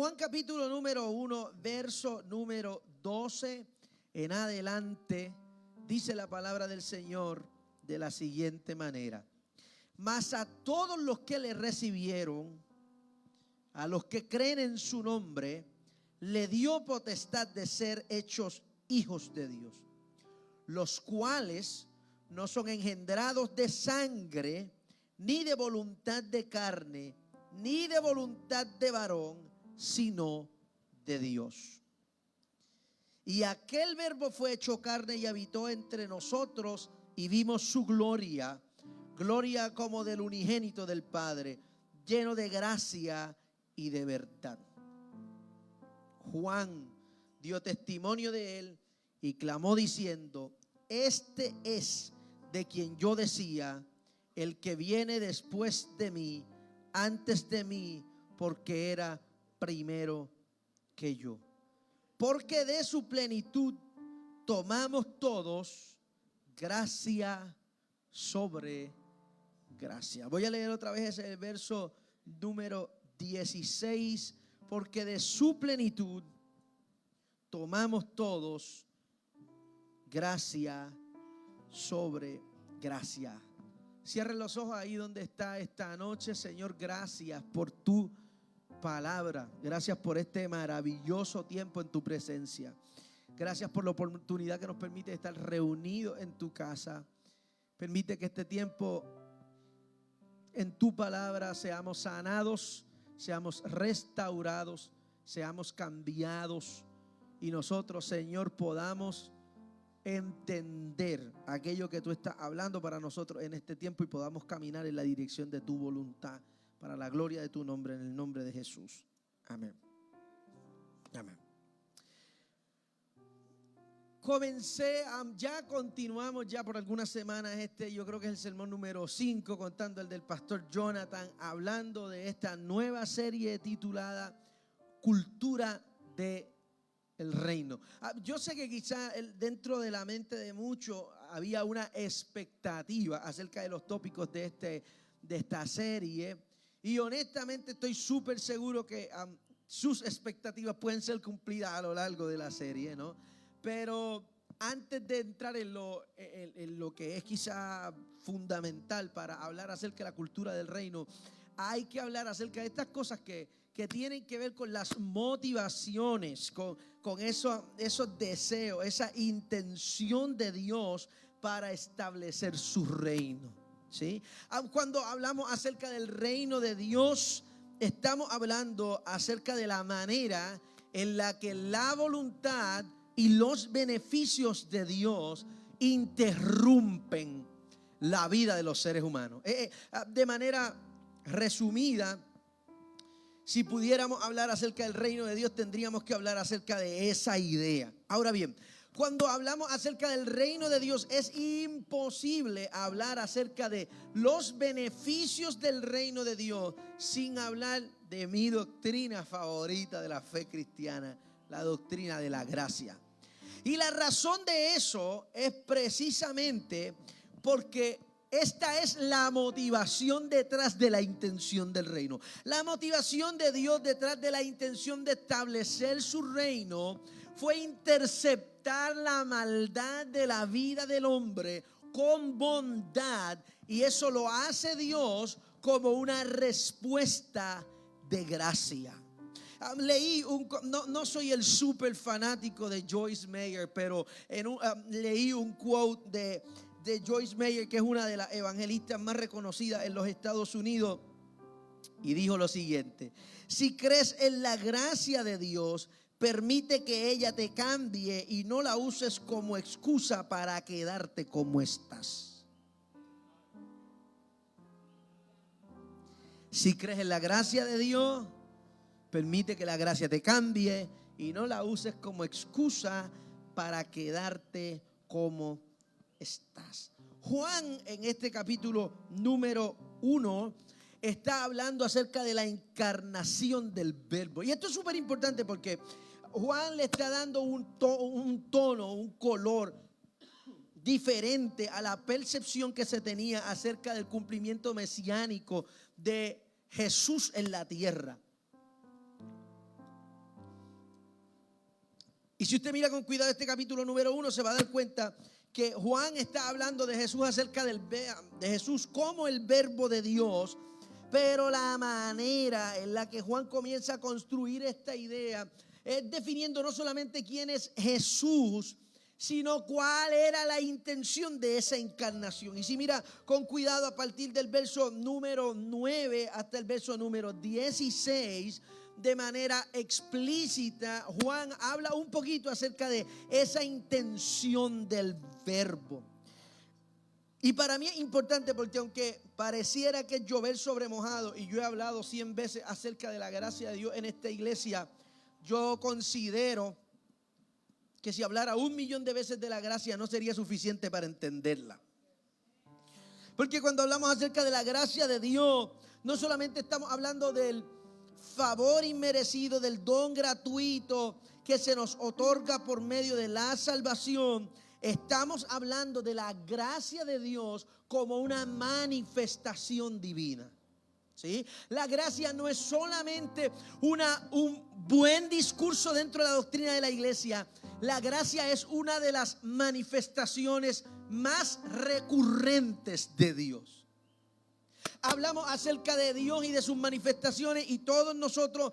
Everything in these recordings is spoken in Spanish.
Juan capítulo número 1, verso número 12 en adelante, dice la palabra del Señor de la siguiente manera: mas a todos los que le recibieron, a los que creen en su nombre, le dio potestad de ser hechos hijos de Dios, los cuales no son engendrados de sangre, ni de voluntad de carne, ni de voluntad de varón, sino de Dios. Y aquel verbo fue hecho carne y habitó entre nosotros, y vimos su gloria, gloria como del unigénito del Padre, lleno de gracia y de verdad. Juan dio testimonio de él y clamó diciendo: este es de quien yo decía, el que viene después de mí, antes de mí, porque era primero que yo. Porque de su plenitud tomamos todos gracia sobre gracia. Voy a leer otra vez el verso número 16. Porque de su plenitud tomamos todos gracia sobre gracia. Cierren los ojos ahí donde está esta noche. Señor, gracias por tu palabra. Gracias por este maravilloso tiempo en tu presencia. Gracias por la oportunidad que nos permite estar reunidos en tu casa. Permite que este tiempo en tu palabra seamos sanados, seamos restaurados, seamos cambiados, y nosotros, Señor, podamos entender aquello que tú estás hablando para nosotros en este tiempo y podamos caminar en la dirección de tu voluntad, para la gloria de tu nombre, en el nombre de Jesús. Amén. Amén. Continuamos ya por algunas semanas. Yo creo que es el sermón número 5, contando el del pastor Jonathan, hablando de esta nueva serie titulada Cultura del Reino. Yo sé que quizá dentro de la mente de muchos había una expectativa acerca de los tópicos de esta serie. Y honestamente estoy súper seguro que sus expectativas pueden ser cumplidas a lo largo de la serie, ¿no? Pero antes de entrar en lo que es quizá fundamental para hablar acerca de la cultura del reino, hay que hablar acerca de estas cosas que tienen que ver con las motivaciones, con esos deseos, esa intención de Dios para establecer su reino. ¿Sí? Cuando hablamos acerca del reino de Dios, estamos hablando acerca de la manera en la que la voluntad y los beneficios de Dios interrumpen la vida de los seres humanos. De manera resumida, si pudiéramos hablar acerca del reino de Dios, tendríamos que hablar acerca de esa idea. Ahora bien, cuando hablamos acerca del reino de Dios, es imposible hablar acerca de los beneficios del reino de Dios sin hablar de mi doctrina favorita de la fe cristiana, la doctrina de la gracia. Y la razón de eso es precisamente porque esta es la motivación detrás de la intención del reino. La motivación de Dios detrás de la intención de establecer su reino fue interceptar la maldad de la vida del hombre con bondad, y eso lo hace Dios como una respuesta de gracia. No soy el súper fanático de Joyce Meyer, pero leí un quote de Joyce Meyer, que es una de las evangelistas más reconocidas en los Estados Unidos, y dijo lo siguiente: si crees en la gracia de Dios, permite que ella te cambie y no la uses como excusa para quedarte como estás. Si crees en la gracia de Dios, permite que la gracia te cambie y no la uses como excusa para quedarte como estás. Juan, en este capítulo número 1, está hablando acerca de la encarnación del verbo. Y esto es súper importante porque Juan le está dando un tono, un color diferente a la percepción que se tenía acerca del cumplimiento mesiánico de Jesús en la tierra. Y si usted mira con cuidado este capítulo número 1, se va a dar cuenta que Juan está hablando de Jesús acerca de Jesús como el verbo de Dios, pero la manera en la que Juan comienza a construir esta idea es definiendo no solamente quién es Jesús, sino cuál era la intención de esa encarnación. Y si mira con cuidado a partir del verso número 9 hasta el verso número 16, de manera explícita, Juan habla un poquito acerca de esa intención del verbo. Y para mí es importante porque aunque pareciera que es llover sobre mojado, y yo he hablado 100 veces acerca de la gracia de Dios en esta iglesia, yo considero que si hablara 1.000.000 de veces de la gracia no sería suficiente para entenderla. Porque cuando hablamos acerca de la gracia de Dios, no solamente estamos hablando del favor inmerecido, del don gratuito que se nos otorga por medio de la salvación. Estamos hablando de la gracia de Dios como una manifestación divina. ¿Sí? La gracia no es solamente un buen discurso dentro de la doctrina de la iglesia. La gracia es una de las manifestaciones más recurrentes de Dios. Hablamos acerca de Dios y de sus manifestaciones, y todos nosotros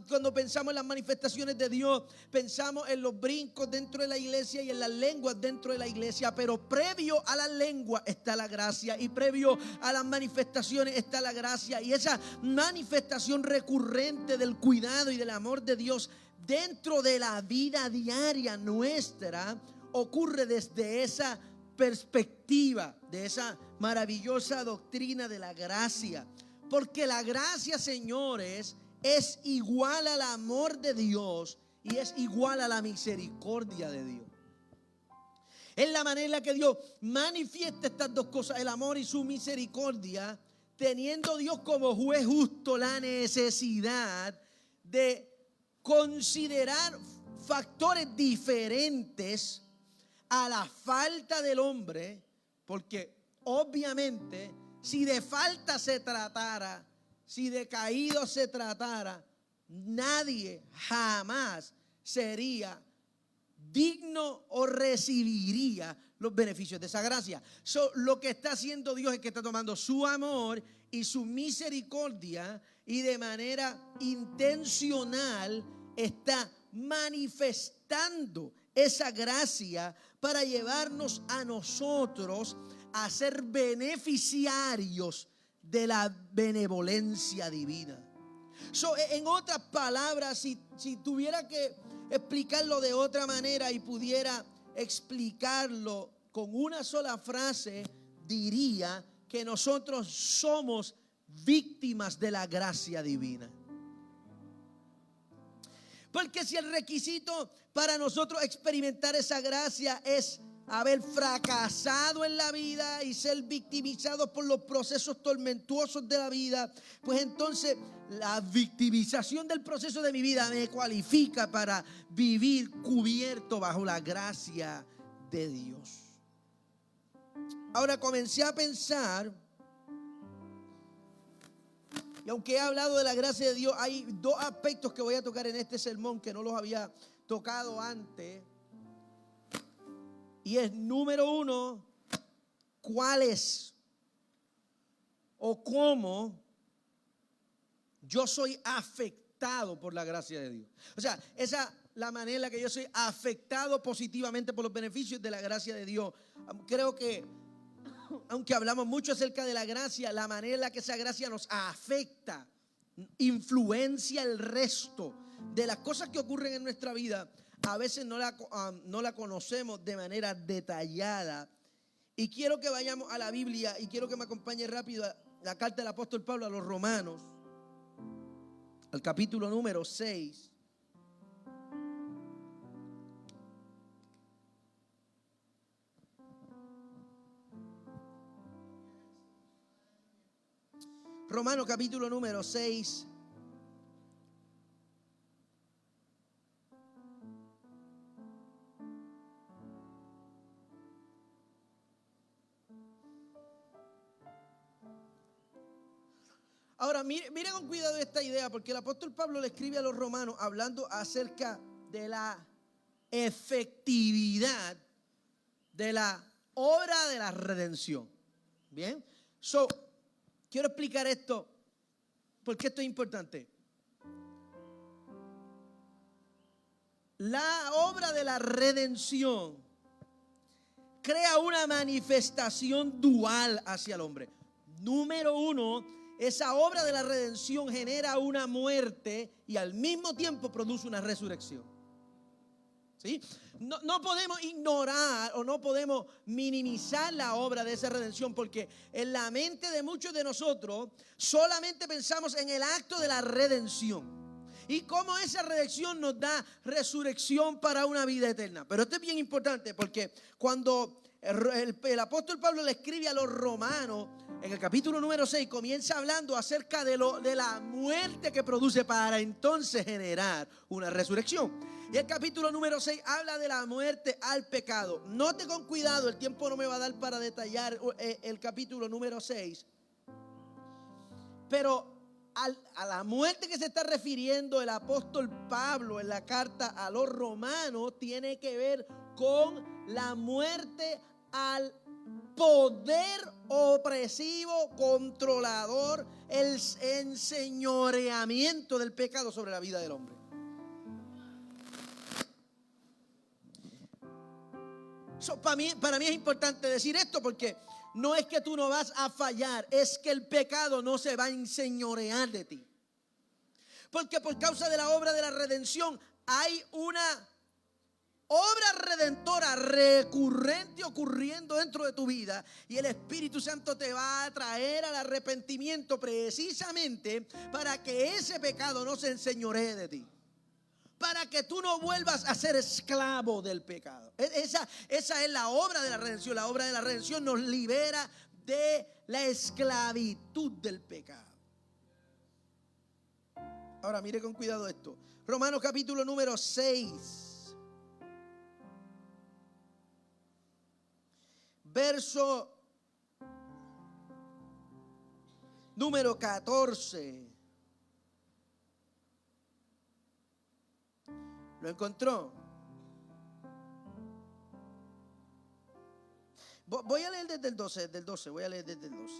cuando pensamos en las manifestaciones de Dios pensamos en los brincos dentro de la iglesia y en las lenguas dentro de la iglesia, pero previo a las lenguas está la gracia, y previo a las manifestaciones está la gracia, y esa manifestación recurrente del cuidado y del amor de Dios dentro de la vida diaria nuestra ocurre desde esa perspectiva, de esa maravillosa doctrina de la gracia. Porque la gracia, señores, es igual al amor de Dios y es igual a la misericordia de Dios. Es la manera en la que Dios manifiesta estas dos cosas, el amor y su misericordia, teniendo Dios como juez justo la necesidad de considerar factores diferentes a la falta del hombre, porque obviamente si de falta se tratara, si de caído se tratara, nadie jamás sería digno o recibiría los beneficios de esa gracia. Lo que está haciendo Dios es que está tomando su amor y su misericordia y de manera intencional está manifestando esa gracia para llevarnos a nosotros a ser beneficiarios de la benevolencia divina. En otras palabras, si tuviera que explicarlo de otra manera y pudiera explicarlo con una sola frase, diría que nosotros somos víctimas de la gracia divina. Porque si el requisito para nosotros experimentar esa gracia es haber fracasado en la vida y ser victimizados por los procesos tormentuosos de la vida, pues entonces la victimización del proceso de mi vida me cualifica para vivir cubierto bajo la gracia de Dios. Ahora comencé a pensar, y aunque he hablado de la gracia de Dios, hay dos aspectos que voy a tocar en este sermón que no los había tocado antes. Y es, número uno, cuál es o cómo yo soy afectado por la gracia de Dios. O sea, esa la manera en la que yo soy afectado positivamente por los beneficios de la gracia de Dios. Creo que aunque hablamos mucho acerca de la gracia, la manera en la que esa gracia nos afecta, influencia el resto de las cosas que ocurren en nuestra vida, a veces no la conocemos de manera detallada. Y quiero que vayamos a la Biblia y quiero que me acompañe rápido a la carta del apóstol Pablo a los Romanos, al capítulo número 6. Romanos capítulo número 6. Ahora, mire con cuidado esta idea, porque el apóstol Pablo le escribe a los romanos hablando acerca de la efectividad de la obra de la redención. Bien, quiero explicar esto, porque esto es importante. La obra de la redención crea una manifestación dual hacia el hombre. Número uno, esa obra de la redención genera una muerte y al mismo tiempo produce una resurrección. ¿Sí? No podemos ignorar o no podemos minimizar la obra de esa redención, porque en la mente de muchos de nosotros solamente pensamos en el acto de la redención y cómo esa redención nos da resurrección para una vida eterna. Pero esto es bien importante, porque cuando el apóstol Pablo le escribe a los romanos, en el capítulo número 6, comienza hablando acerca de la muerte que produce para entonces generar una resurrección. Y el capítulo número 6 habla de la muerte al pecado. Note con cuidado, el tiempo no me va a dar para detallar el capítulo número 6. Pero a la muerte que se está refiriendo el apóstol Pablo en la carta a los romanos tiene que ver con la muerte al poder opresivo, controlador, el enseñoreamiento del pecado sobre la vida del hombre. Para mí es importante decir esto, porque no es que tú no vas a fallar, es que el pecado no se va a enseñorear de ti. Porque por causa de la obra de la redención hay una obra redentora recurrente ocurriendo dentro de tu vida, y el Espíritu Santo te va a traer al arrepentimiento precisamente para que ese pecado no se enseñoree de ti, para que tú no vuelvas a ser esclavo del pecado. Esa es la obra de la redención. La obra de la redención nos libera de la esclavitud del pecado. Ahora mire con cuidado esto. Romanos capítulo número 6. Verso número 14. ¿Lo encontró? Voy a leer desde el 12, voy a leer desde el 12.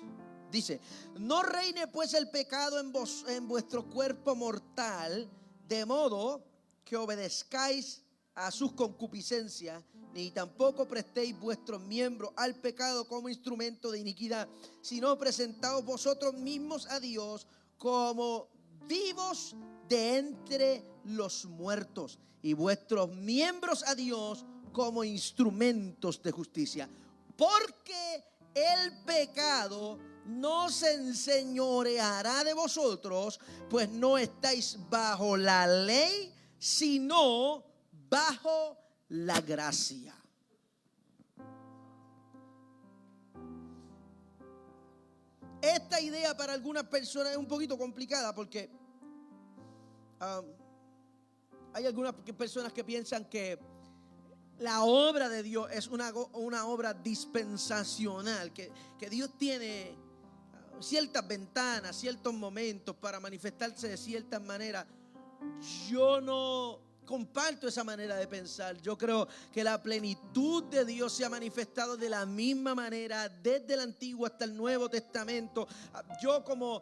Dice: no reine pues el pecado en vuestro cuerpo mortal, de modo que obedezcáis a sus concupiscencias, ni tampoco prestéis vuestros miembros al pecado como instrumento de iniquidad, sino presentaos vosotros mismos a Dios como vivos de entre los muertos, y vuestros miembros a Dios como instrumentos de justicia. Porque el pecado no se enseñoreará de vosotros, pues no estáis bajo la ley, sino bajo la gracia. Esta idea para algunas personas es un poquito complicada, porque hay algunas personas que piensan que la obra de Dios es una obra dispensacional, que Dios tiene ciertas ventanas, ciertos momentos para manifestarse de ciertas maneras. Yo no comparto esa manera de pensar. Yo creo que la plenitud de Dios se ha manifestado de la misma manera desde el Antiguo hasta el Nuevo Testamento. Yo como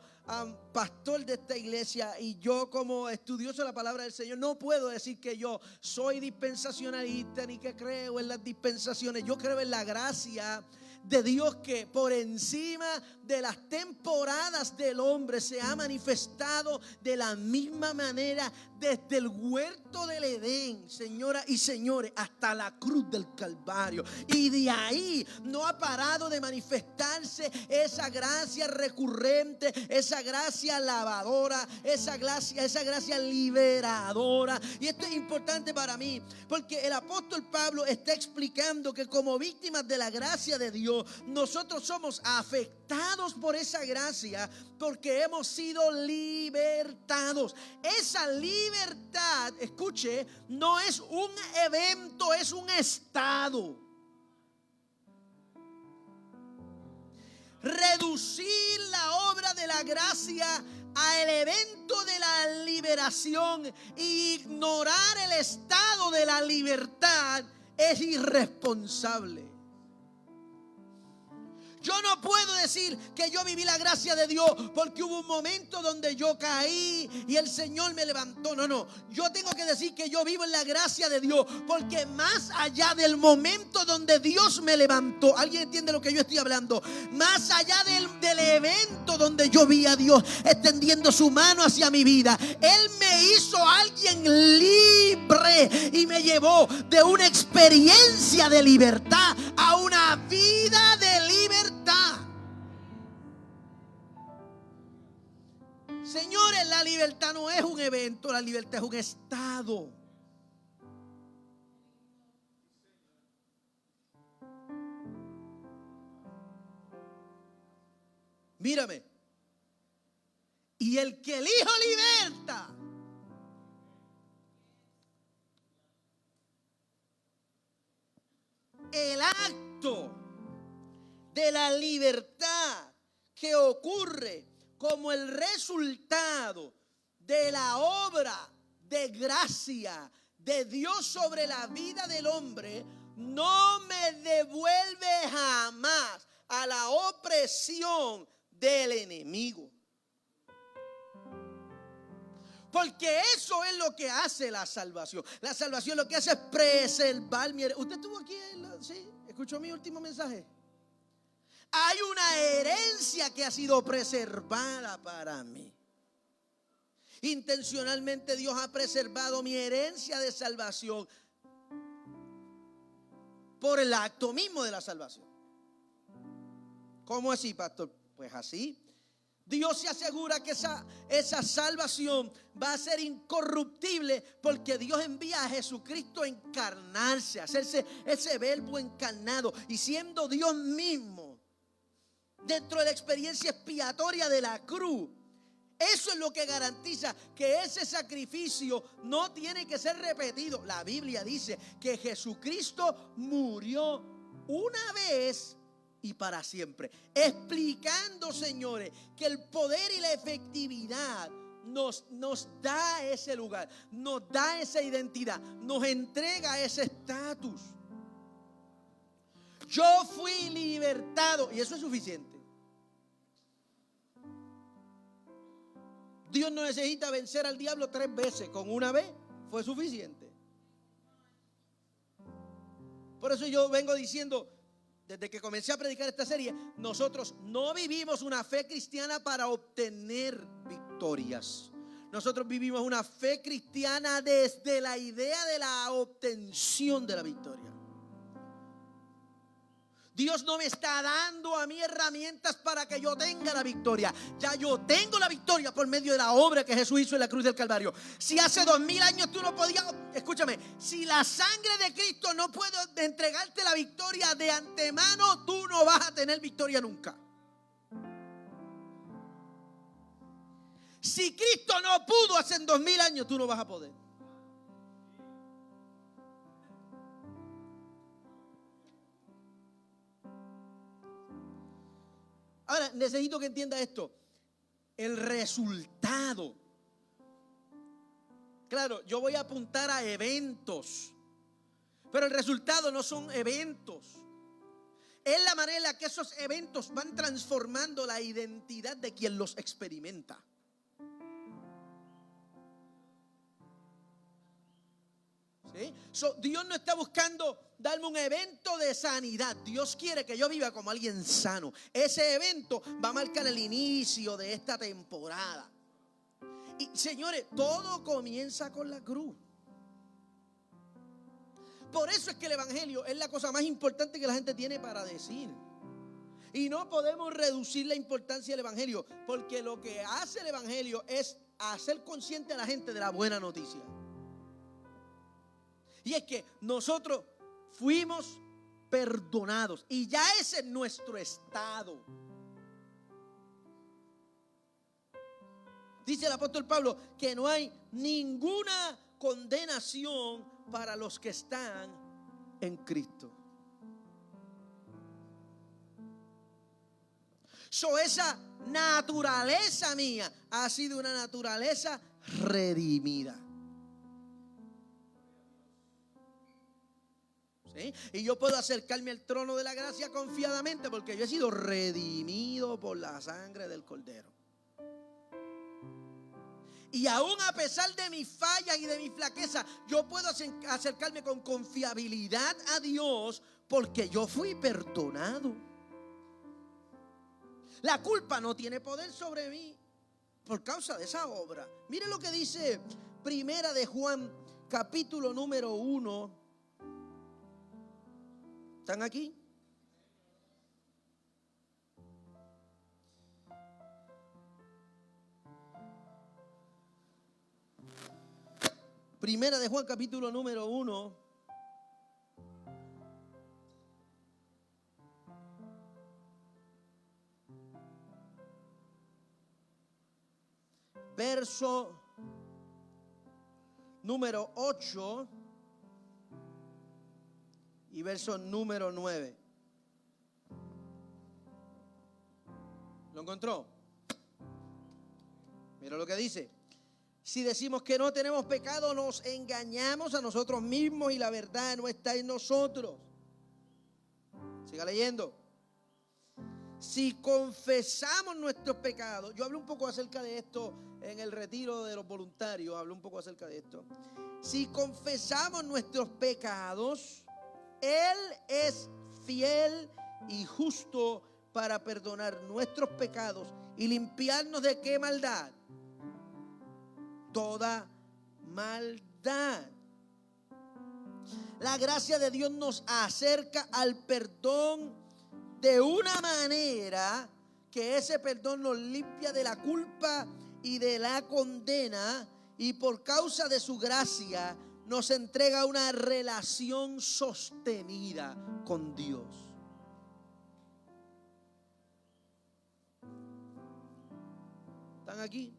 pastor de esta iglesia y yo como estudioso de la palabra del Señor no puedo decir que yo soy dispensacionalista ni que creo en las dispensaciones. Yo creo en la gracia de Dios, que por encima de las temporadas del hombre se ha manifestado de la misma manera desde el huerto del Edén, señoras y señores, hasta la cruz del Calvario. Y de ahí no ha parado de manifestarse esa gracia recurrente, esa gracia lavadora, esa gracia liberadora. Y esto es importante para mí, porque el apóstol Pablo está explicando que como víctimas de la gracia de Dios, nosotros somos afectados por esa gracia porque hemos sido libertados. Esa libertad, escuche, no es un evento, es un estado. Reducir la obra de la gracia al evento de la liberación e ignorar el estado evento de la libertad es irresponsable. Yo no puedo decir que yo viví la gracia de Dios porque hubo un momento donde yo caí y el Señor me levantó. No. Yo tengo que decir que yo vivo en la gracia de Dios porque más allá del momento donde Dios me levantó, ¿alguien entiende lo que yo estoy hablando? Más allá del evento donde yo vi a Dios extendiendo su mano hacia mi vida, Él me hizo alguien libre y me llevó de una experiencia de libertad a una vida de libertad. Señores, la libertad no es un evento, la libertad es un estado. Mírame. Y el que el Hijo liberta, el acto de la libertad que ocurre como el resultado de la obra de gracia de Dios sobre la vida del hombre, no me devuelve jamás a la opresión del enemigo. Porque eso es lo que hace la salvación. La salvación lo que hace es preservar mi herencia. ¿Usted estuvo aquí? ¿Sí? ¿Escuchó mi último mensaje? Hay una herencia que ha sido preservada para mí. Intencionalmente Dios ha preservado mi herencia de salvación por el acto mismo de la salvación. ¿Cómo así, pastor? Pues así. Dios se asegura que esa salvación va a ser incorruptible porque Dios envía a Jesucristo a encarnarse, a hacerse ese verbo encarnado y siendo Dios mismo dentro de la experiencia expiatoria de la cruz. Eso es lo que garantiza que ese sacrificio no tiene que ser repetido. La Biblia dice que Jesucristo murió una vez y para siempre, explicando, señores, que el poder y la efectividad nos da ese lugar, nos da esa identidad, nos entrega ese estatus. Yo fui libertado y eso es suficiente. Dios no necesita vencer al diablo 3 veces, con una vez fue suficiente. Por eso yo vengo diciendo, desde que comencé a predicar esta serie, nosotros no vivimos una fe cristiana para obtener victorias. Nosotros vivimos una fe cristiana desde la idea de la obtención de la victoria. Dios no me está dando a mí herramientas para que yo tenga la victoria. Ya yo tengo la victoria por medio de la obra que Jesús hizo en la cruz del Calvario. Si hace 2000 años tú no podías, escúchame, si la sangre de Cristo no puede entregarte la victoria de antemano, tú no vas a tener victoria nunca. Si Cristo no pudo hace 2000 años, tú no vas a poder. Ahora, necesito que entienda esto. El resultado. Claro, yo voy a apuntar a eventos, pero el resultado no son eventos. Es la manera en la que esos eventos van transformando la identidad de quien los experimenta. ¿Sí? Dios no está buscando darme un evento de sanidad. Dios quiere que yo viva como alguien sano. Ese evento va a marcar el inicio de esta temporada. Y señores, todo comienza con la cruz. Por eso es que el evangelio es la cosa más importante que la gente tiene para decir. Y no podemos reducir la importancia del evangelio, porque lo que hace el evangelio es hacer consciente a la gente de la buena noticia. Y es que nosotros fuimos perdonados y ya ese es nuestro estado. Dice el apóstol Pablo que no hay ninguna condenación para los que están en Cristo. Esa naturaleza mía ha sido una naturaleza redimida. ¿sí? Y yo puedo acercarme al trono de la gracia confiadamente porque yo he sido redimido por la sangre del Cordero. Y aún a pesar de mis fallas y de mi flaqueza, yo puedo acercarme con confiabilidad a Dios porque yo fui perdonado. La culpa no tiene poder sobre mí por causa de esa obra. Mire lo que dice Primera de Juan, capítulo número 1. ¿Están aquí? Primera de Juan, capítulo número 1. Verso número 8 y verso número 9. ¿Lo encontró? Mira lo que dice. Si decimos que no tenemos pecado, nos engañamos a nosotros mismos y la verdad no está en nosotros. Siga leyendo. Si confesamos nuestros pecados, yo hablé un poco acerca de esto en el retiro de los voluntarios, hablé un poco acerca de esto. Si confesamos nuestros pecados, Él es fiel y justo para perdonar nuestros pecados y limpiarnos de qué maldad. Toda maldad. La gracia de Dios nos acerca al perdón de una manera que ese perdón nos limpia de la culpa y de la condena, y por causa de su gracia nos entrega una relación sostenida con Dios. ¿Están aquí?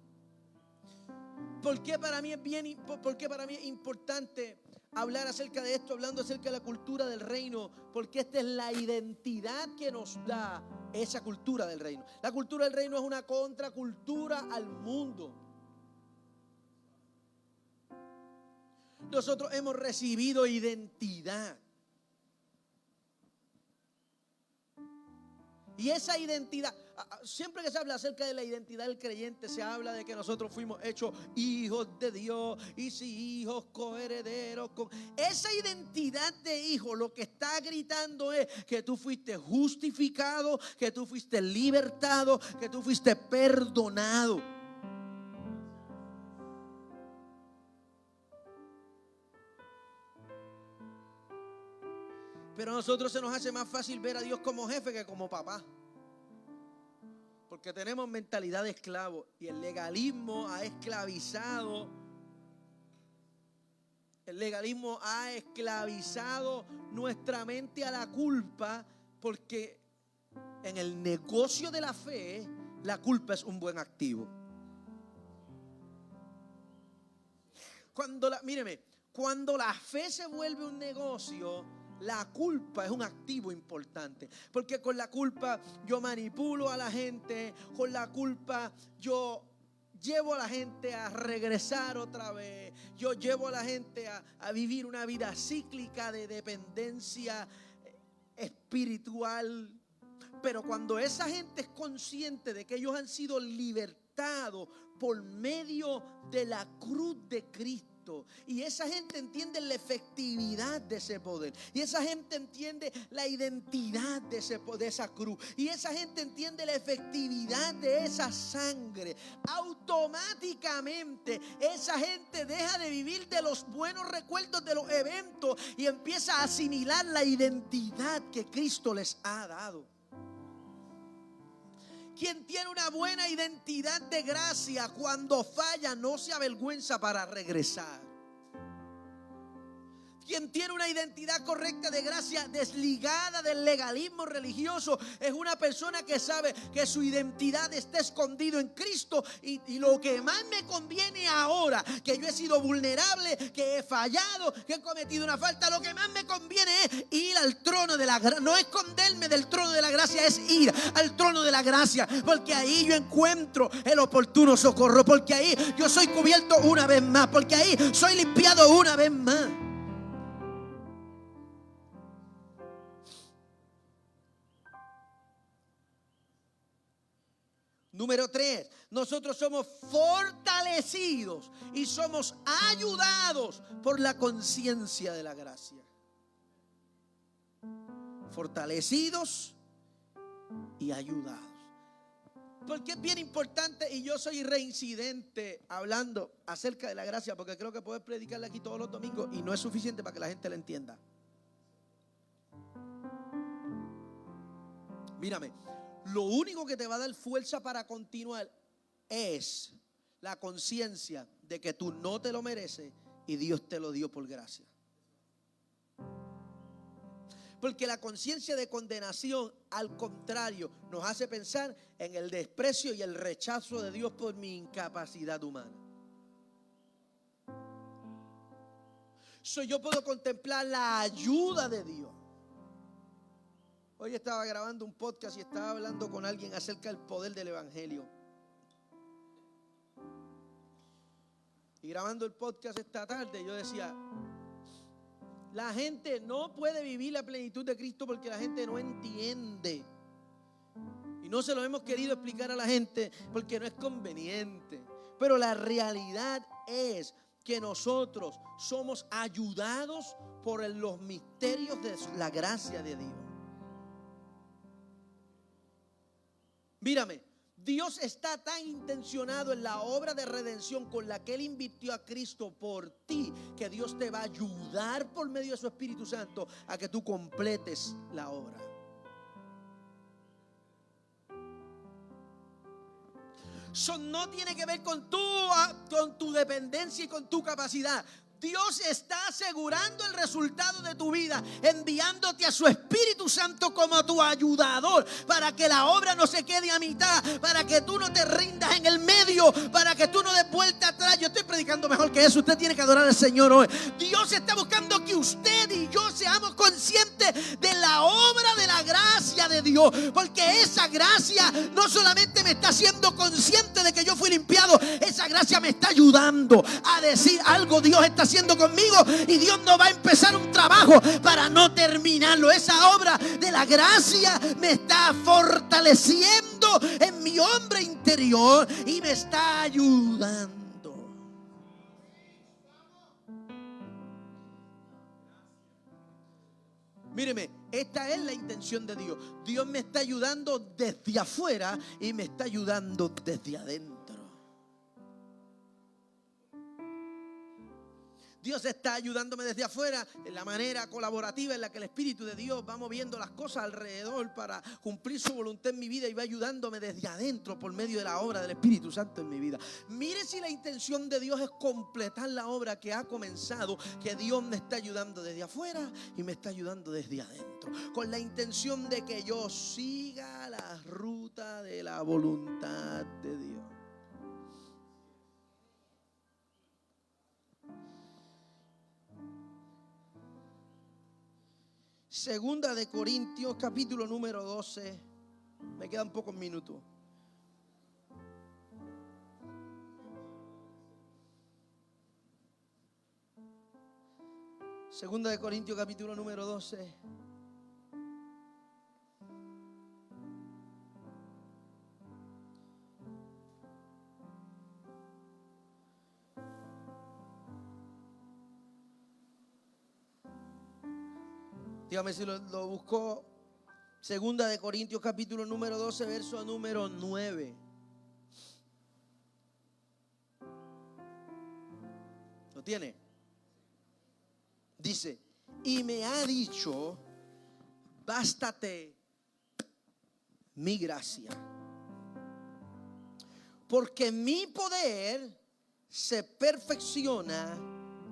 ¿Por qué para mí es importante hablar acerca de esto, hablando acerca de la cultura del reino? Porque esta es la identidad que nos da esa cultura del reino. La cultura del reino es una contracultura al mundo. Nosotros hemos recibido identidad. Y esa identidad, siempre que se habla acerca de la identidad del creyente, se habla de que nosotros fuimos hechos hijos de Dios y si hijos coherederos. Esa identidad de hijo lo que está gritando es que tú fuiste justificado, que tú fuiste libertado, que tú fuiste perdonado. Pero a nosotros se nos hace más fácil ver a Dios como jefe que como papá. Porque tenemos mentalidad de esclavo y el legalismo ha esclavizado. El legalismo ha esclavizado nuestra mente a la culpa, porque en el negocio de la fe, la culpa es un buen activo. Cuando la fe se vuelve un negocio, la culpa es un activo importante, porque con la culpa yo manipulo a la gente, con la culpa yo llevo a la gente a regresar otra vez, yo llevo a la gente a vivir una vida cíclica de dependencia espiritual. Pero cuando esa gente es consciente de que ellos han sido libertados por medio de la cruz de Cristo, y esa gente entiende la efectividad de ese poder, y esa gente entiende la identidad de esa cruz, y esa gente entiende la efectividad de esa sangre, automáticamente esa gente deja de vivir de los buenos recuerdos de los eventos y empieza a asimilar la identidad que Cristo les ha dado. Quien tiene una buena identidad de gracia, cuando falla no se avergüenza para regresar. Quien tiene una identidad correcta de gracia, desligada del legalismo religioso, es una persona que sabe que su identidad está escondido en Cristo, y lo que más me conviene ahora, que yo he sido vulnerable, que he fallado, que he cometido una falta, lo que más me conviene es ir al trono de la gracia. No esconderme del trono de la gracia, es ir al trono de la gracia, porque ahí yo encuentro el oportuno socorro, porque ahí yo soy cubierto una vez más, porque ahí soy limpiado una vez más. Número 3, nosotros somos fortalecidos y somos ayudados por la conciencia de la gracia. Fortalecidos y ayudados. Porque es bien importante, y yo soy reincidente hablando acerca de la gracia, porque creo que puedo predicarla aquí todos los domingos y no es suficiente para que la gente la entienda. Mírame, lo único que te va a dar fuerza para continuar es la conciencia de que tú no te lo mereces y Dios te lo dio por gracia. Porque la conciencia de condenación, al contrario, nos hace pensar en el desprecio y el rechazo de Dios por mi incapacidad humana. Yo puedo contemplar la ayuda de Dios. Hoy estaba grabando un podcast y estaba hablando con alguien acerca del poder del evangelio. Y grabando el podcast esta tarde yo decía, la gente no puede vivir la plenitud de Cristo porque la gente no entiende. Y no se lo hemos querido explicar a la gente porque no es conveniente. Pero la realidad es que nosotros somos ayudados por los misterios de la gracia de Dios. Mírame, Dios está tan intencionado en la obra de redención con la que Él invirtió a Cristo por ti, que Dios te va a ayudar por medio de su Espíritu Santo a que tú completes la obra. Eso no tiene que ver con tu dependencia y con tu capacidad. Dios está asegurando el resultado de tu vida, enviándote a su Espíritu Santo como tu ayudador, para que la obra no se quede a mitad, para que tú no te rindas en el medio, para que tú no des vuelta atrás. Yo estoy predicando mejor que eso. Usted tiene que adorar al Señor hoy. Dios está buscando que usted y yo seamos conscientes de la obra de la gracia de Dios, porque esa gracia no solamente me está haciendo consciente de que yo fui limpiado, esa gracia me está ayudando a decir algo Dios está haciendo conmigo, y Dios no va a empezar un trabajo para no terminarlo. Esa obra de la gracia me está fortaleciendo en mi hombre interior y me está ayudando. Míreme, esta es la intención de Dios. Dios me está ayudando desde afuera y me está ayudando desde adentro. Dios está ayudándome desde afuera en la manera colaborativa en la que el Espíritu de Dios va moviendo las cosas alrededor para cumplir su voluntad en mi vida, y va ayudándome desde adentro por medio de la obra del Espíritu Santo en mi vida. Mire si la intención de Dios es completar la obra que ha comenzado, que Dios me está ayudando desde afuera y me está ayudando desde adentro, con la intención de que yo siga la ruta de la voluntad de Dios. Segunda de Corintios, capítulo número 12. Me quedan pocos minutos. Segunda de Corintios, capítulo número 12. Dígame si lo buscó. Segunda de Corintios, capítulo número 12, verso número 9. ¿Lo tiene? Dice, y me ha dicho, bástate mi gracia, porque mi poder se perfecciona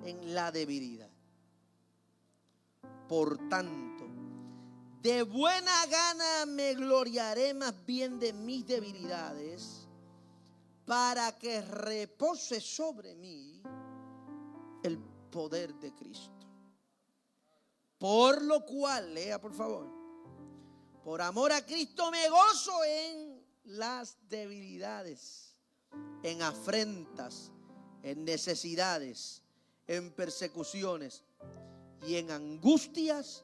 en la debilidad. Por tanto, de buena gana me gloriaré más bien de mis debilidades, para que repose sobre mí el poder de Cristo. Por lo cual, lea por favor, por amor a Cristo me gozo en las debilidades, en afrentas, en necesidades, en persecuciones y en angustias,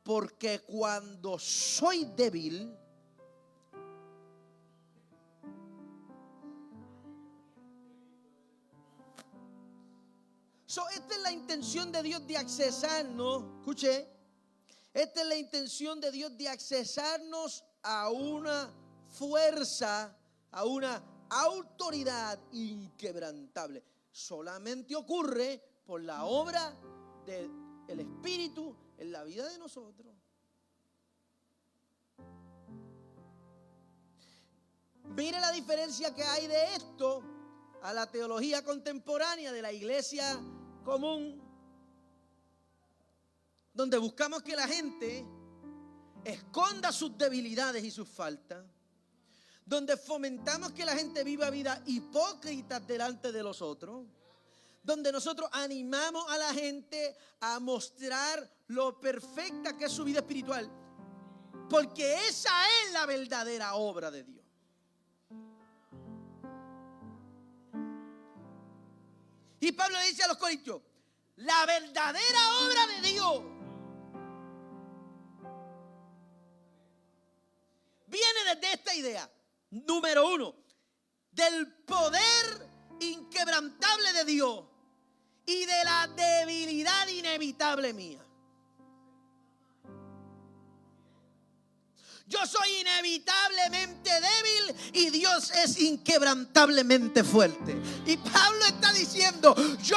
porque cuando soy débil, esta es la intención de Dios de accesarnos, escuche, esta es la intención de Dios de accesarnos a una fuerza, a una autoridad inquebrantable. Solamente ocurre por la obra del Espíritu en la vida de nosotros. Mire la diferencia que hay de esto a la teología contemporánea de la iglesia común, donde buscamos que la gente esconda sus debilidades y sus faltas, donde fomentamos que la gente viva vidas hipócritas delante de los otros, donde nosotros animamos a la gente a mostrar lo perfecta que es su vida espiritual, porque esa es la verdadera obra de Dios. Y Pablo le dice a los corintios, la verdadera obra de Dios viene desde esta idea, número uno, del poder inquebrantable de Dios y de la debilidad inevitable mía. Yo soy inevitablemente débil y Dios es inquebrantablemente fuerte. Y Pablo está diciendo, yo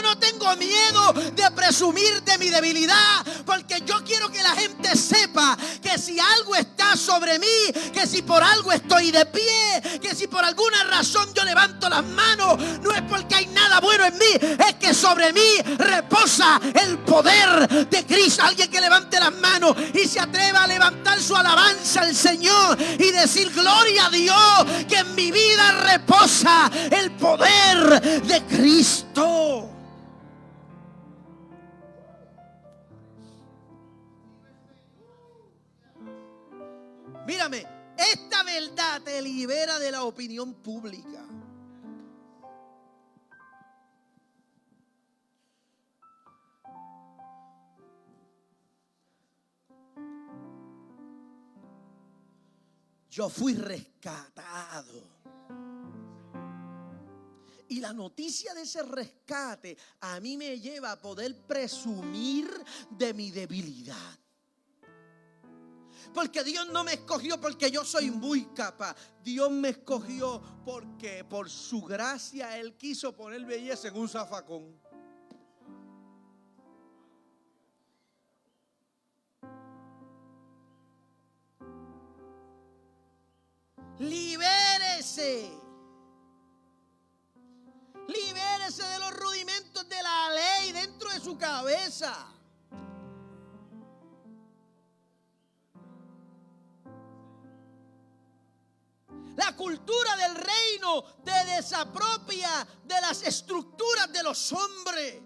no tengo miedo de presumir de mi debilidad, porque yo quiero que la gente sepa que si algo está sobre mí, que si por algo estoy de pie, que si por alguna razón yo levanto las manos, no es porque hay nada bueno en mí, es que sobre mí reposa el poder de Cristo. Alguien que levante las manos y se atreva a levantar su alabanza al Señor y decir, gloria a Dios, que en mi vida reposa el poder de Cristo. Mírame, esta verdad te libera de la opinión pública. Yo fui rescatado. Y la noticia de ese rescate a mí me lleva a poder presumir de mi debilidad. Porque Dios no me escogió porque yo soy muy capaz. Dios me escogió porque por su gracia Él quiso poner belleza en un zafacón. Libérese. Libérese de los rudimentos de la ley dentro de su cabeza. La cultura del reino te desapropia de las estructuras de los hombres.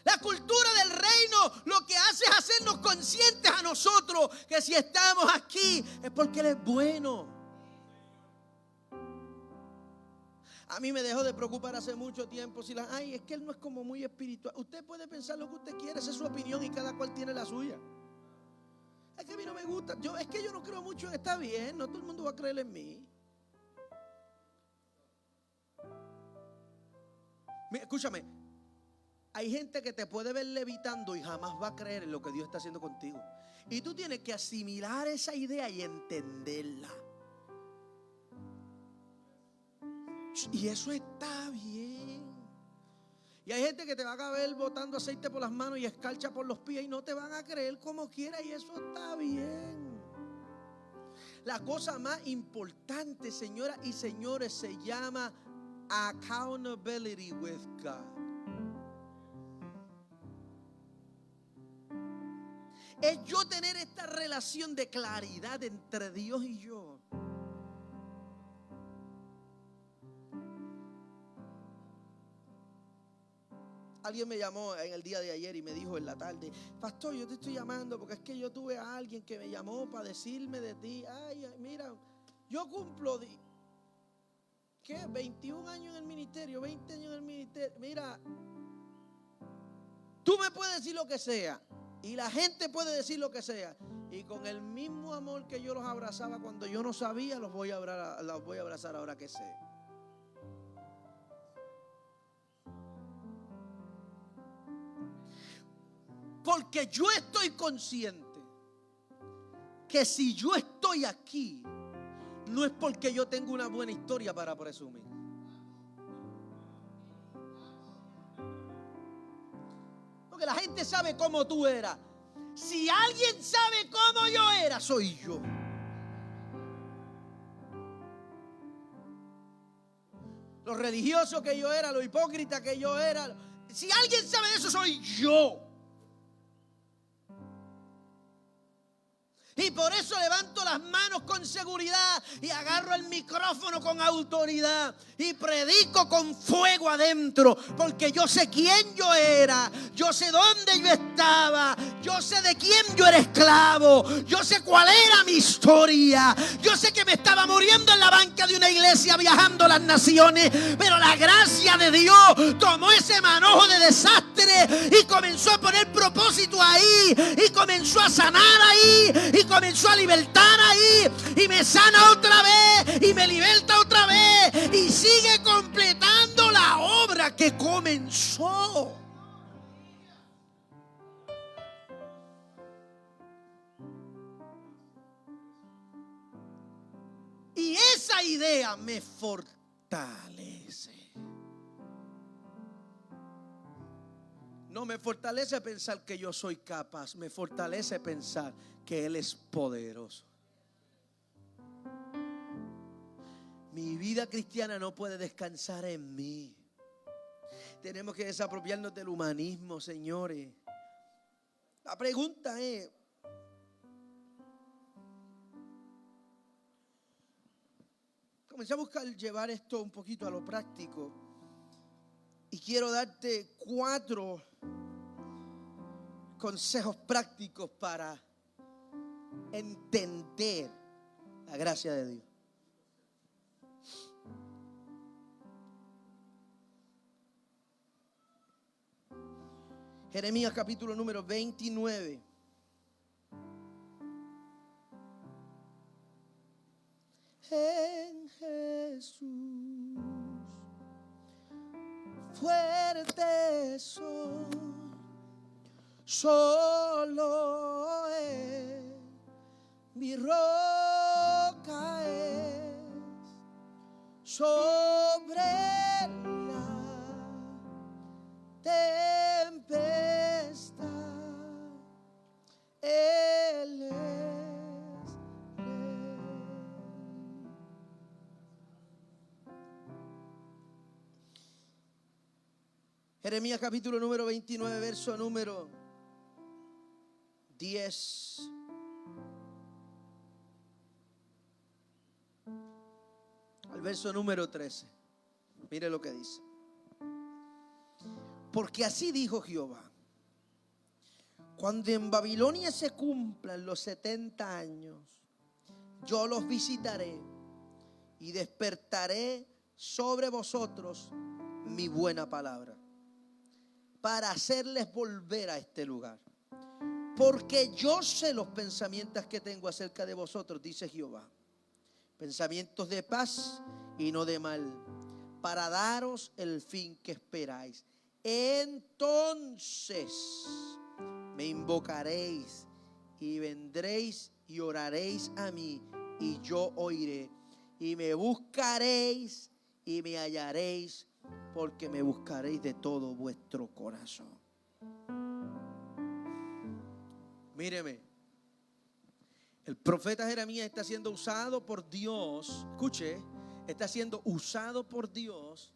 La cultura del reino lo que hace es hacernos conscientes a nosotros que si estamos aquí es porque Él es bueno. A mí me dejó de preocupar hace mucho tiempo si es que Él no es como muy espiritual. Usted puede pensar lo que usted quiera, esa es su opinión y cada cual tiene la suya. Es que a mí no me gusta, es que yo no creo mucho en, está bien, no todo el mundo va a creer en mí. Mira, escúchame, hay gente que te puede ver levitando y jamás va a creer en lo que Dios está haciendo contigo. Y tú tienes que asimilar esa idea y entenderla. Y eso está bien. Y hay gente que te va a ver botando aceite por las manos y escarcha por los pies y no te van a creer como quiera, y eso está bien. La cosa más importante, señoras y señores, se llama accountability with God. Es yo tener esta relación de claridad entre Dios y yo. Alguien me llamó en el día de ayer y me dijo en la tarde, pastor, yo te estoy llamando porque es que yo tuve a alguien que me llamó para decirme de ti. Ay, mira, yo cumplo, 21 años en el ministerio, 20 años en el ministerio. Mira, tú me puedes decir lo que sea y la gente puede decir lo que sea, y con el mismo amor que yo los abrazaba cuando yo no sabía, los voy a abrazar ahora que sé. Porque yo estoy consciente que si yo estoy aquí, no es porque yo tengo una buena historia para presumir. Porque la gente sabe cómo tú eras. Si alguien sabe cómo yo era, soy yo. Lo religioso que yo era, lo hipócrita que yo era. Si alguien sabe de eso, soy yo. Y por eso levanto las manos con seguridad y agarro el micrófono con autoridad y predico con fuego adentro, porque yo sé quién yo era, yo sé dónde yo estaba, yo sé de quién yo era esclavo, yo sé cuál era mi historia, yo sé que me estaba muriendo en la banca de una iglesia viajando las naciones, pero la gracia de Dios tomó ese manojo de desastre y comenzó a poner propósito ahí, y comenzó a sanar ahí, y comenzó a libertar ahí, y me sana otra vez, y me liberta otra vez, y sigue completando la obra que comenzó. Y esa idea me fortalece. No me fortalece pensar que yo soy capaz, me fortalece pensar que Él es poderoso. Mi vida cristiana no puede descansar en mí. Tenemos que desapropiarnos del humanismo, señores. La pregunta es: comencé a buscar llevar esto un poquito a lo práctico. Y quiero darte 4 consejos prácticos para entender la gracia de Dios. Jeremías capítulo número 29. En Jesús fuerte soy, solo Él mi roca es, sobre la tempestad Él es Rey. Jeremías capítulo número 29, verso número 10. Al verso número 13. Mire lo que dice. Porque así dijo Jehová: cuando en Babilonia se cumplan los 70 años, yo los visitaré y despertaré sobre vosotros mi buena palabra, para hacerles volver a este lugar. Porque yo sé los pensamientos que tengo acerca de vosotros, dice Jehová, pensamientos de paz y no de mal, para daros el fin que esperáis. Entonces me invocaréis y vendréis y oraréis a mí, y yo oiré, y me buscaréis y me hallaréis, porque me buscaréis de todo vuestro corazón. Míreme, el profeta Jeremías está siendo usado por Dios. Escuche, está siendo usado por Dios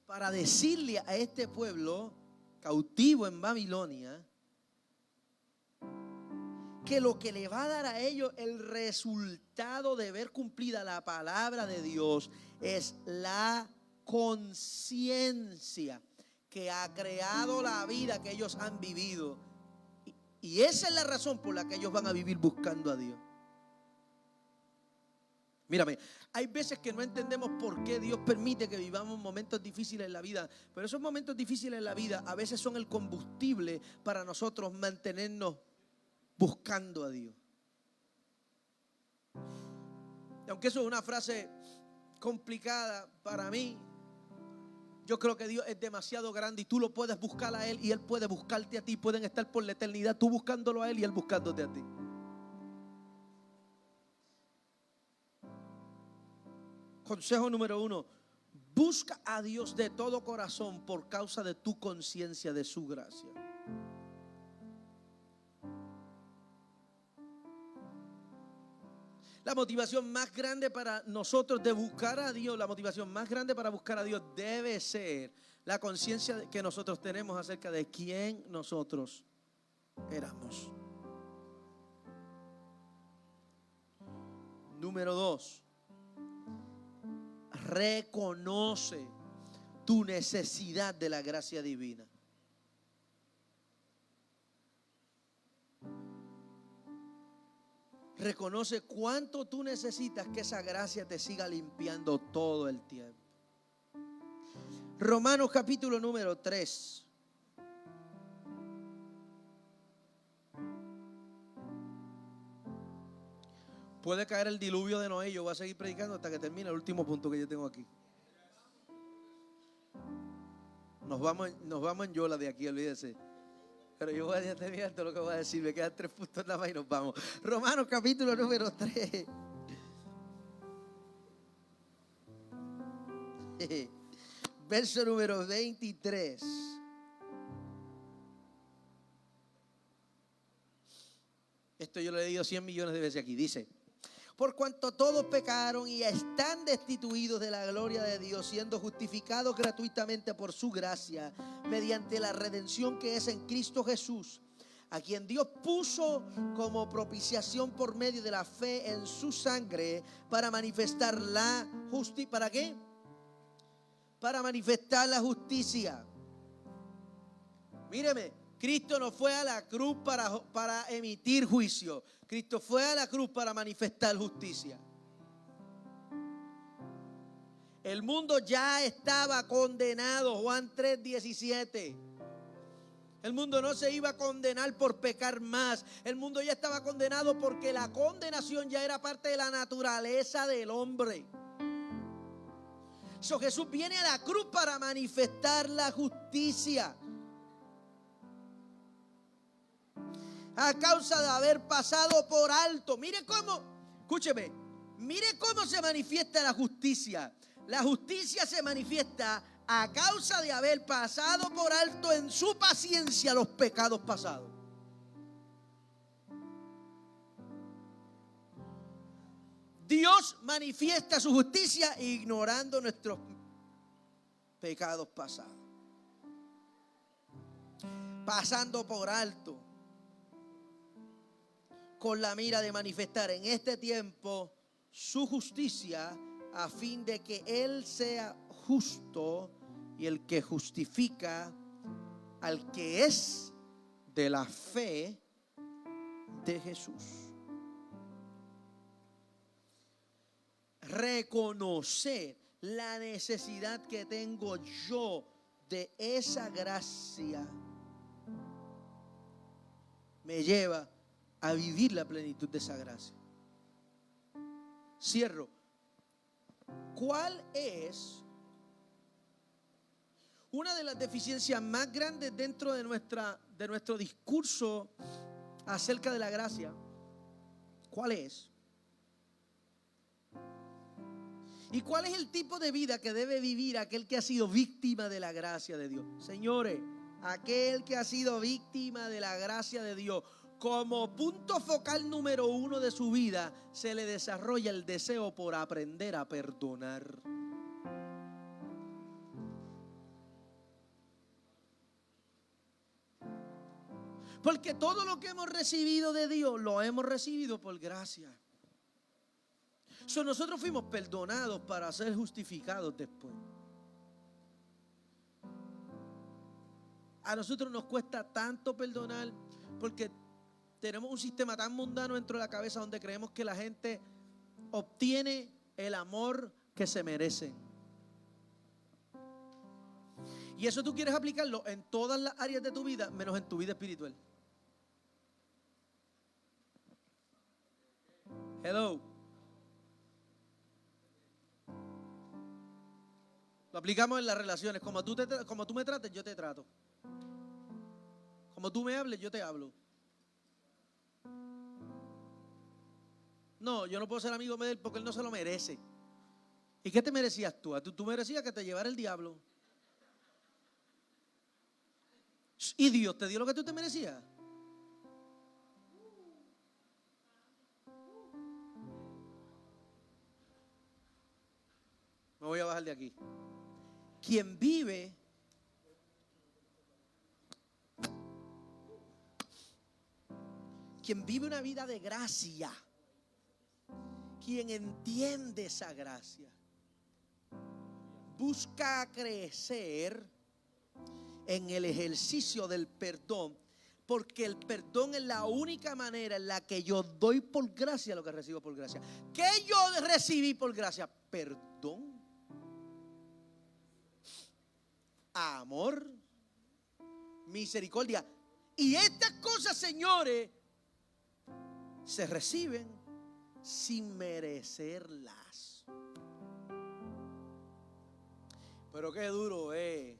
para decirle a este pueblo cautivo en Babilonia que lo que le va a dar a ellos el resultado de ver cumplida la palabra de Dios es la conciencia que ha creado la vida que ellos han vivido. Y esa es la razón por la que ellos van a vivir buscando a Dios. Mírame, hay veces que no entendemos por qué Dios permite que vivamos momentos difíciles en la vida, pero esos momentos difíciles en la vida a veces son el combustible para nosotros mantenernos buscando a Dios. Y aunque eso es una frase complicada para mí, Yo creo que Dios es demasiado grande y tú lo puedes buscar a Él y Él puede buscarte a ti. Pueden estar por la eternidad tú buscándolo a Él y Él buscándote a ti. Consejo número 1. Busca a Dios de todo corazón por causa de tu conciencia de su gracia. La motivación más grande para nosotros de buscar a Dios, la motivación más grande para buscar a Dios debe ser la conciencia que nosotros tenemos acerca de quién nosotros éramos. Número 2. Reconoce tu necesidad de la gracia divina. Reconoce cuánto tú necesitas que esa gracia te siga limpiando todo el tiempo. Romanos capítulo número 3. Puede caer el diluvio de Noé. Yo voy a seguir predicando hasta que termine el último punto que yo tengo aquí. Nos vamos en Yola de aquí, olvídese. Pero yo voy a terminar todo lo que voy a decir. Me quedan 3 puntos nada más y nos vamos. Romanos capítulo número 3. Verso número 23. Esto yo lo he leído 100 millones de veces aquí. Dice: por cuanto todos pecaron y están destituidos de la gloria de Dios, siendo justificados gratuitamente por su gracia, mediante la redención que es en Cristo Jesús, a quien Dios puso como propiciación por medio de la fe en su sangre, para manifestar la justicia. ¿Para qué? Para manifestar la justicia. Míreme, Cristo no fue a la cruz para emitir juicio. Cristo fue a la cruz para manifestar justicia. El mundo ya estaba condenado, Juan 3:17. El mundo no se iba a condenar por pecar más. El mundo ya estaba condenado porque la condenación ya era parte de la naturaleza del hombre. So, Jesús viene a la cruz para manifestar la justicia. A causa de haber pasado por alto. Mire cómo, escúcheme, mire cómo se manifiesta la justicia. La justicia se manifiesta a causa de haber pasado por alto en su paciencia los pecados pasados. Dios manifiesta su justicia ignorando nuestros pecados pasados. Pasando por alto, con la mira de manifestar en este tiempo su justicia, a fin de que Él sea justo y el que justifica al que es de la fe de Jesús. Reconocer la necesidad que tengo yo de esa gracia me lleva a vivir la plenitud de esa gracia. Cierro. ¿Cuál es una de las deficiencias más grandes dentro de nuestro discurso acerca de la gracia? ¿Cuál es? ¿Y cuál es el tipo de vida que debe vivir aquel que ha sido víctima de la gracia de Dios? Señores, aquel que ha sido víctima de la gracia de Dios, como punto focal número 1 de su vida, se le desarrolla el deseo por aprender a perdonar. Porque todo lo que hemos recibido de Dios, lo hemos recibido por gracia. Nosotros fuimos perdonados para ser justificados después. A nosotros nos cuesta tanto perdonar porque tenemos un sistema tan mundano dentro de la cabeza donde creemos que la gente obtiene el amor que se merece. Y eso tú quieres aplicarlo en todas las áreas de tu vida, menos en tu vida espiritual. Hello. Lo aplicamos en las relaciones. Como tú me trates, yo te trato. Como tú me hables, yo te hablo. No, yo no puedo ser amigo de él porque él no se lo merece. ¿Y qué te merecías tú? Tú merecías que te llevara el diablo. ¿Y Dios te dio lo que tú te merecías? Me voy a bajar de aquí. Quien vive una vida de gracia, quien entiende esa gracia, busca crecer en el ejercicio del perdón, porque el perdón es la única manera en la que yo doy por gracia lo que recibo por gracia. ¿Qué yo recibí por gracia? Perdón, amor, misericordia. Y estas cosas, señores, se reciben sin merecerlas. Pero qué duro es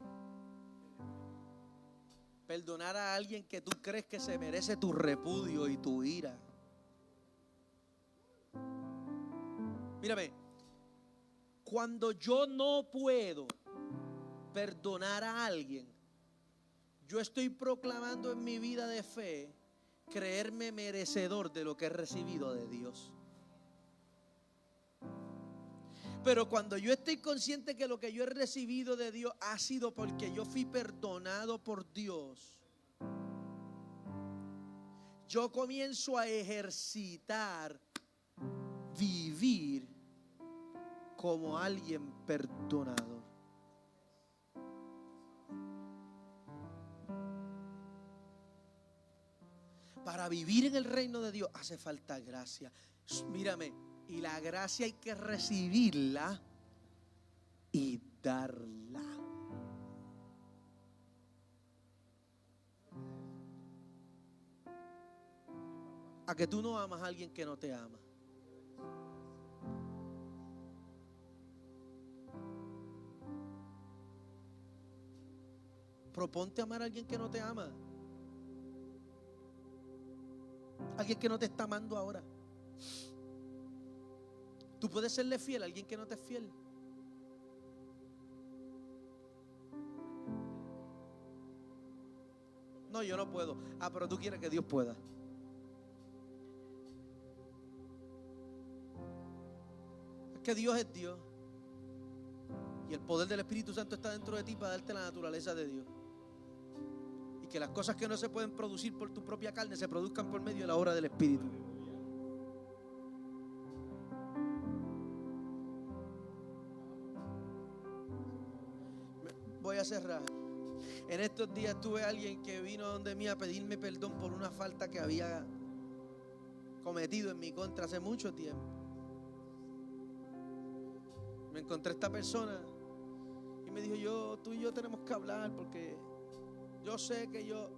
perdonar a alguien que tú crees que se merece tu repudio y tu ira. Mírame, cuando yo no puedo perdonar a alguien, yo estoy proclamando en mi vida de fe creerme merecedor de lo que he recibido de Dios. Pero cuando yo estoy consciente que lo que yo he recibido de Dios ha sido porque yo fui perdonado por Dios, yo comienzo a ejercitar vivir como alguien perdonado. Para vivir en el reino de Dios hace falta gracia. Mírame, y la gracia hay que recibirla y darla. A que tú no amas a alguien que no te ama. Proponte amar a alguien que no te ama. Alguien que no te está amando ahora. Tú puedes serle fiel a alguien que no te es fiel. No, yo no puedo. Pero tú quieres que Dios pueda. Es que Dios es Dios. Y el poder del Espíritu Santo está dentro de ti para darte la naturaleza de Dios. Y que las cosas que no se pueden producir por tu propia carne se produzcan por medio de la obra del Espíritu. Voy a cerrar. En estos días tuve a alguien que vino donde mí a pedirme perdón por una falta que había cometido en mi contra hace mucho tiempo. Me encontré a esta persona y me dijo, tú y yo tenemos que hablar porque yo sé que yo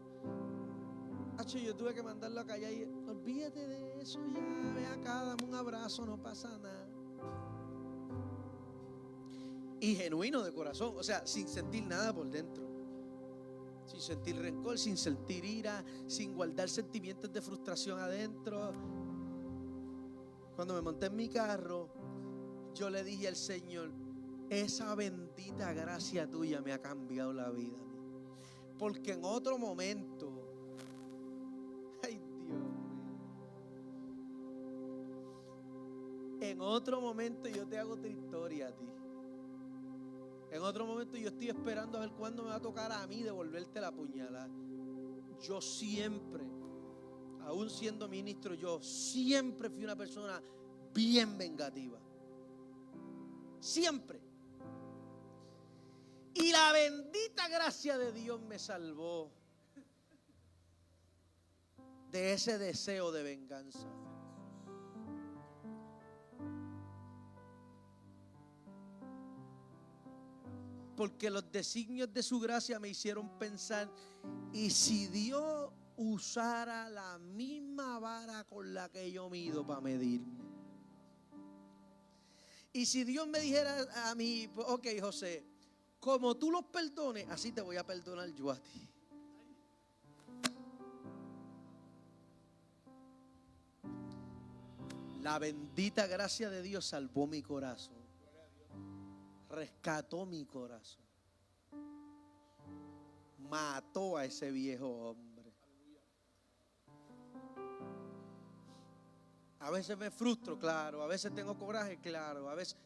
tuve que mandarlo a callar y olvídate de eso ya, ve acá, dame un abrazo, no pasa nada. Y genuino de corazón, o sea, sin sentir nada por dentro. Sin sentir rencor, sin sentir ira, sin guardar sentimientos de frustración adentro. Cuando me monté en mi carro, yo le dije al Señor, esa bendita gracia tuya me ha cambiado la vida. Porque en otro momento, ay Dios mío, en otro momento yo te hago otra historia a ti. En otro momento yo estoy esperando a ver cuándo me va a tocar a mí devolverte la puñalada. Yo siempre, aún siendo ministro, yo siempre fui una persona bien vengativa. Siempre. Y la bendita gracia de Dios me salvó de ese deseo de venganza. Porque los designios de su gracia me hicieron pensar, y si Dios usara la misma vara con la que yo mido para medirme. Y si Dios me dijera a mí, ok José, como tú los perdones, así te voy a perdonar yo a ti. La bendita gracia de Dios salvó mi corazón, rescató mi corazón, mató a ese viejo hombre. A veces me frustro, claro, a veces tengo coraje, claro, a veces,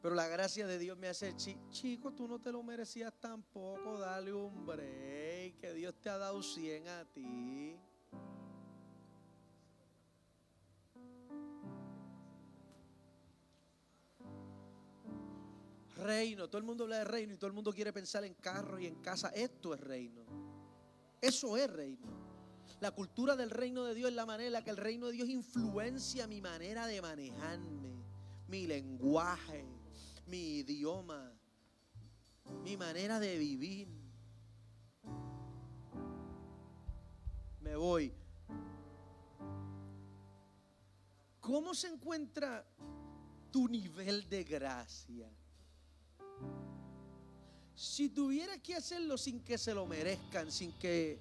pero la gracia de Dios me hace, chico, tú no te lo merecías tampoco, dale un break, que Dios te ha dado 100 a ti. Reino, todo el mundo habla de reino y todo el mundo quiere pensar en carros y en casa. Esto es reino. Eso es reino. La cultura del reino de Dios es la manera en la que el reino de Dios influencia mi manera de manejarme, mi lenguaje, mi idioma, mi manera de vivir. Me voy. ¿Cómo se encuentra tu nivel de gracia? Si tuvieras que hacerlo sin que se lo merezcan, sin que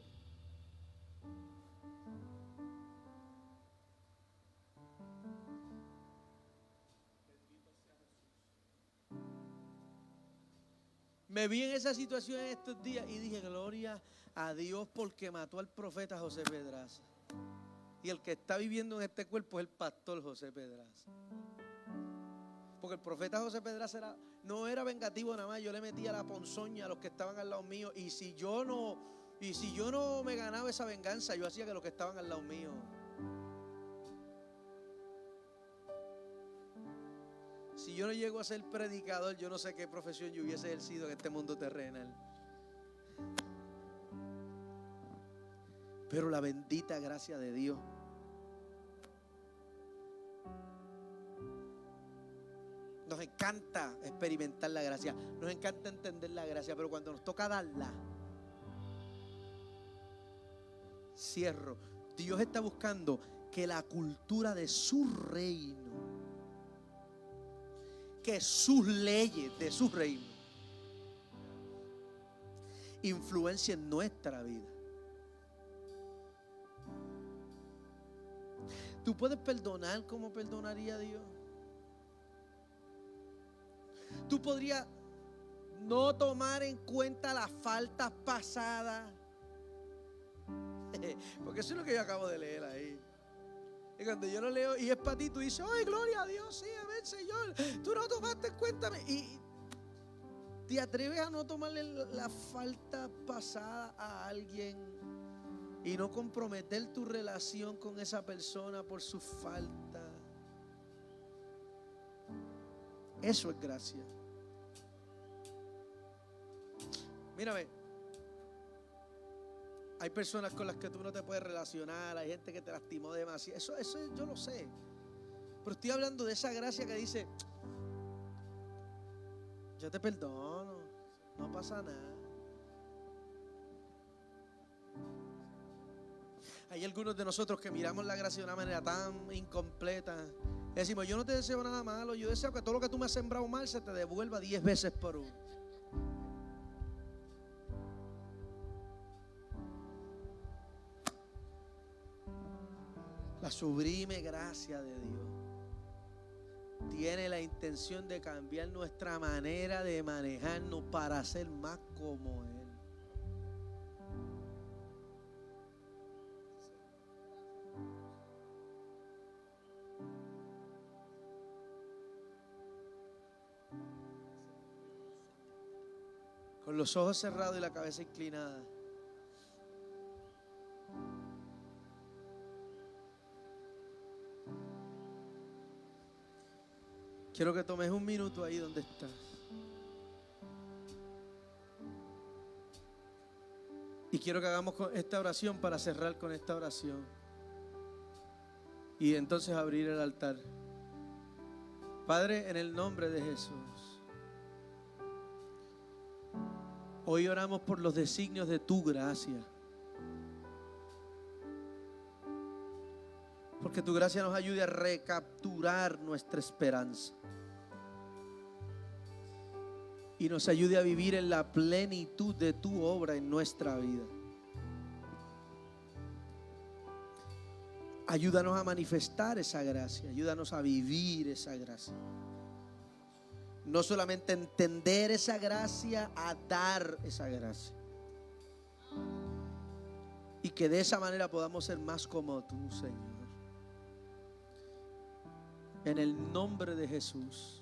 me vi en esa situación en estos días y dije, gloria a Dios porque mató al profeta José Pedraza. Y el que está viviendo en este cuerpo es el pastor José Pedraza. Porque el profeta José Pedraza no era vengativo nada más. Yo le metía la ponzoña a los que estaban al lado mío. Y si yo no me ganaba esa venganza, yo hacía que los que estaban al lado mío. Si yo no llego a ser predicador, yo no sé qué profesión yo hubiese ejercido en este mundo terrenal. Pero la bendita gracia de Dios nos encanta experimentar la gracia, nos encanta entender la gracia, pero cuando nos toca darla, cierro. Dios está buscando que la cultura de su reino, que sus leyes de su reino influencien nuestra vida. ¿Tú puedes perdonar como perdonaría Dios? Tú podrías no tomar en cuenta las faltas pasadas. Porque eso es lo que yo acabo de leer ahí. Y cuando yo lo leo y es para ti, tú dices, ¡ay, gloria a Dios! Sí, amén, Señor. Tú no tomaste en cuenta. Y te atreves a no tomarle la falta pasada a alguien y no comprometer tu relación con esa persona por su falta. Eso es gracia. Mírame, hay personas con las que tú no te puedes relacionar, hay gente que te lastimó demasiado. Eso yo lo sé. Pero estoy hablando de esa gracia que dice, yo te perdono, no pasa nada. Hay algunos de nosotros que miramos la gracia de una manera tan incompleta. Decimos, yo no te deseo nada malo, yo deseo que todo lo que tú me has sembrado mal se te devuelva 10 veces por uno. La sublime gracia de Dios tiene la intención de cambiar nuestra manera de manejarnos para ser más como Él. Con los ojos cerrados y la cabeza inclinada. Quiero que tomes un minuto ahí donde estás. Y quiero que hagamos esta oración para cerrar con esta oración. Y entonces abrir el altar. Padre, en el nombre de Jesús, hoy oramos por los designios de tu gracia. Porque tu gracia nos ayude a recapturar nuestra esperanza. y nos ayude a vivir en la plenitud de tu obra en nuestra vida. Ayúdanos a manifestar esa gracia, ayúdanos a vivir esa gracia. No solamente entender esa gracia, a dar esa gracia. Y que de esa manera podamos ser más como tú, Señor. En el nombre de Jesús.